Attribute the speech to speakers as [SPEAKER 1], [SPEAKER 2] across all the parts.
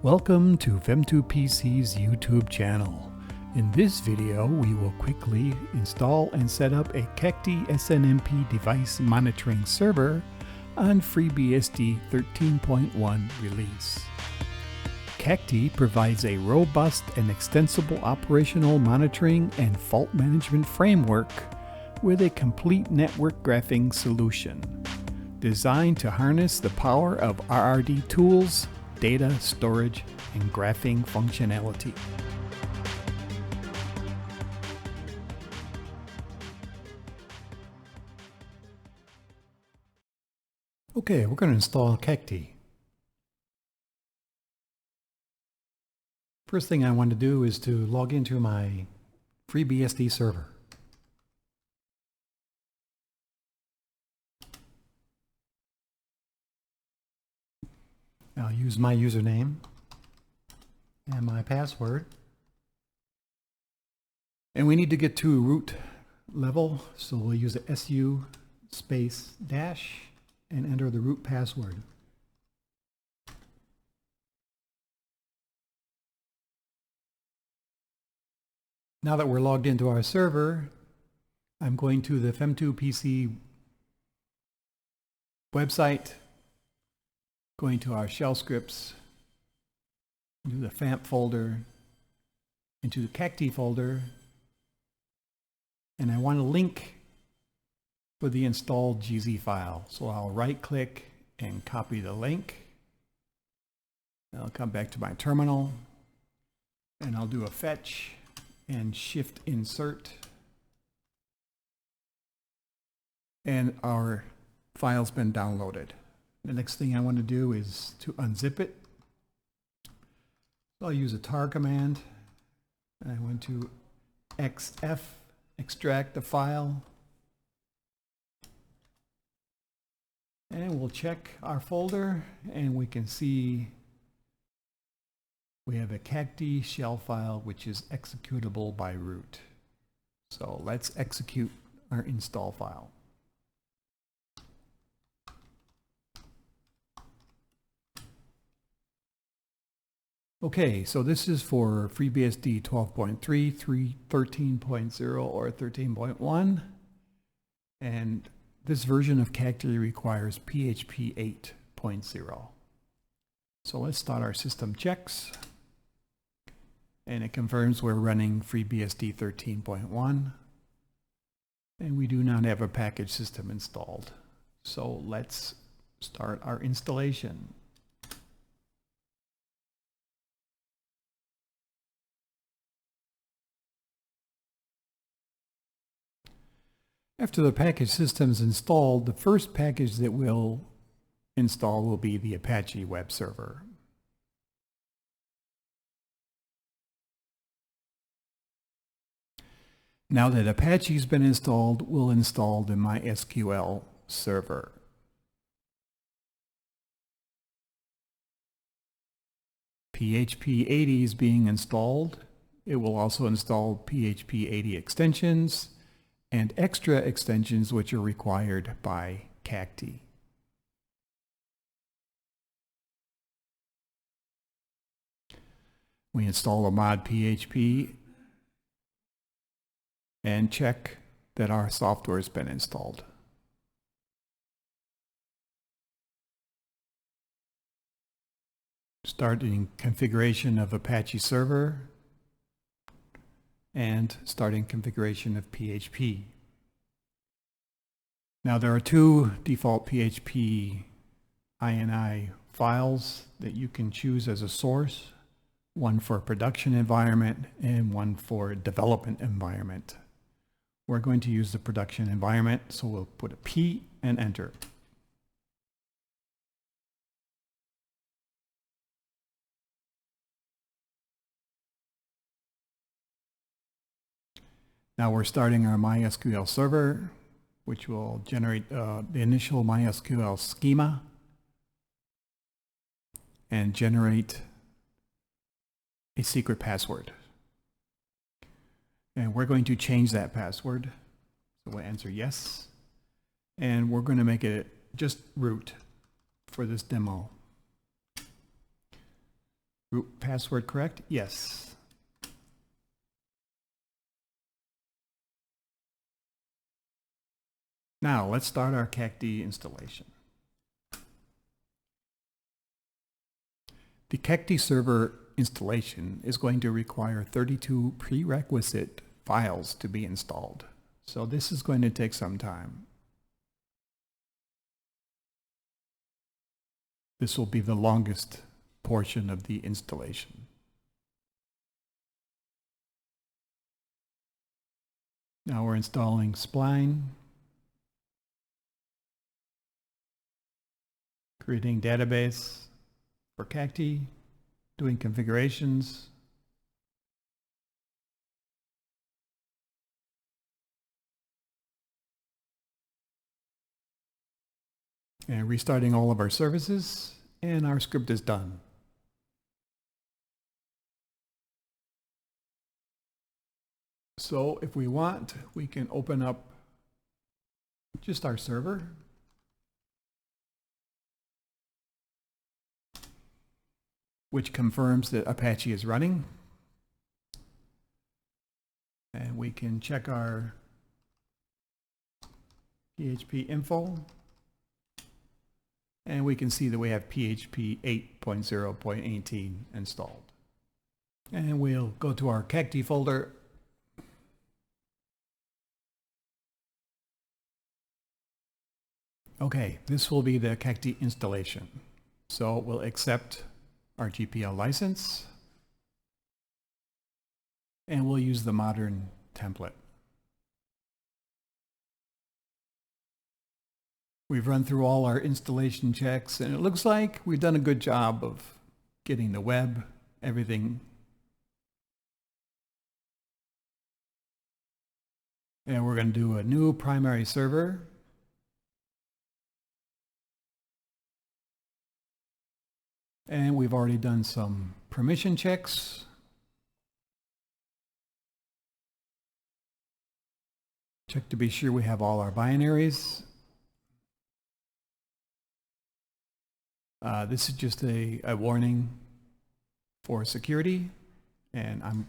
[SPEAKER 1] Welcome to FEM2PC's YouTube channel. In this video, we will quickly install and set up a CACTI SNMP device monitoring server on FreeBSD 13.1 release. CACTI provides a robust and extensible operational monitoring and fault management framework with a complete network graphing solution designed to harness the power of RRDTool's data storage and graphing functionality. Okay, we're going to install CACTI. First thing I want to do is to log into my FreeBSD server. I'll use my username and my password. And we need to get to root level, so we'll use the SU space dash and enter the root password. Now that we're logged into our server, I'm going to the FEM2PC website, going to our shell scripts, into the FAMP folder, into the CACTI folder, and I want to link for the installed GZ file. So I'll right click and copy the link. I'll come back to my terminal and I'll do a fetch and shift insert, and our file's been downloaded. The next thing I want to do is to unzip it. So I'll use a tar command. I want to xf, extract the file. And we'll check our folder and we can see we have a CACTI shell file which is executable by root. So let's execute our install file. Okay, so this is for FreeBSD 12.3, 13.0, or 13.1. And this version of CACTI requires PHP 8.0. So let's start our system checks. And it confirms we're running FreeBSD 13.1. And we do not have a package system installed. So let's start our installation. After the package system is installed, the first package that we'll install will be the Apache Web Server. Now that Apache's been installed, we'll install the MySQL server. PHP 80 is being installed. It will also install PHP 80 extensions and extra extensions which are required by CACTI. We install a mod PHP and check that our software has been installed. Starting configuration of Apache server and starting configuration of PHP. Now there are two default PHP INI files that you can choose as a source, one for production environment and one for development environment. We're going to use the production environment, so we'll put a P and enter. Now we're starting our MySQL server, which will generate the initial MySQL schema and generate a secret password. And we're going to change that password. So we'll answer yes. And we're going to make it just root for this demo. Root password correct? Yes. Now let's start our Cacti installation. The Cacti server installation is going to require 32 prerequisite files to be installed. So this is going to take some time. This will be the longest portion of the installation. Now we're installing Spline, creating database for Cacti, doing configurations, and restarting all of our services, and our script is done. So if we want, we can open up just our server. Which confirms that Apache is running. And we can check our PHP info. And we can see that we have PHP 8.0.18 installed. And we'll go to our Cacti folder. Okay, this will be the Cacti installation. So we'll accept our GPL license, and we'll use the modern template. We've run through all our installation checks, and it looks like we've done a good job of getting the web, everything. And we're going to do a new primary server. And we've already done some permission checks. Check to be sure we have all our binaries. This is just a warning for security, and I'm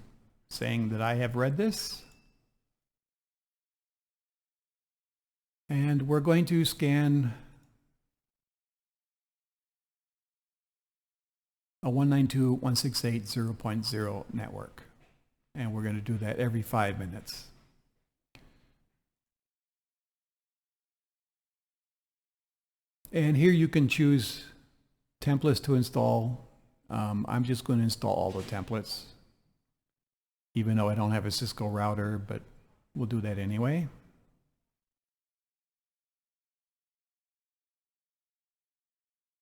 [SPEAKER 1] saying that I have read this. And we're going to scan a 192.168.0.0 network. And we're going to do that every 5 minutes. And here you can choose templates to install. I'm just going to install all the templates, even though I don't have a Cisco router, but we'll do that anyway.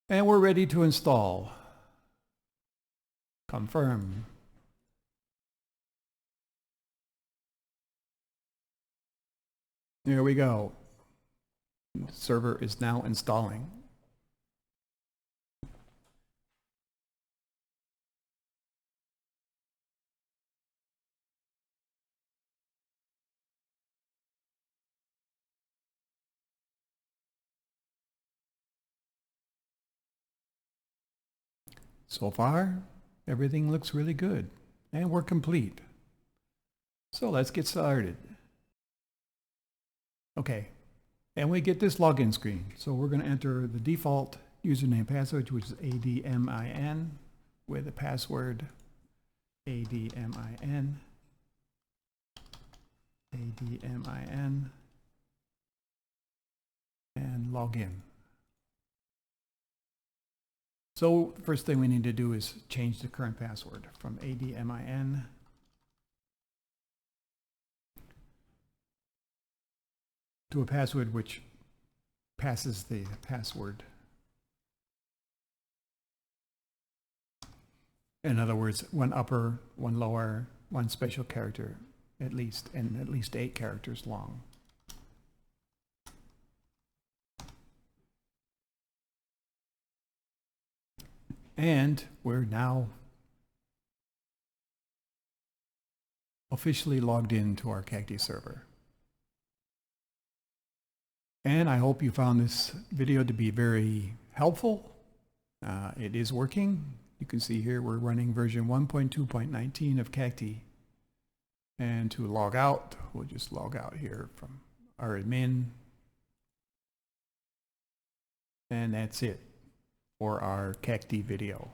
[SPEAKER 1] And we're ready to install. Confirm. There we go. The server is now installing. So far, everything looks really good, and we're complete. So let's get started. Okay, and we get this login screen. So we're going to enter the default username password, which is ADMIN, with the password ADMIN, and log in. So the first thing we need to do is change the current password from ADMIN to a password which passes the password. In other words, one upper, one lower, one special character at least, and at least 8 characters long. And we're now officially logged into our Cacti server. And I hope you found this video to be very helpful. It is working, You can see here we're running version 1.2.19 of Cacti. And to log out, we'll just log out here from our admin. And that's it for our Cacti video.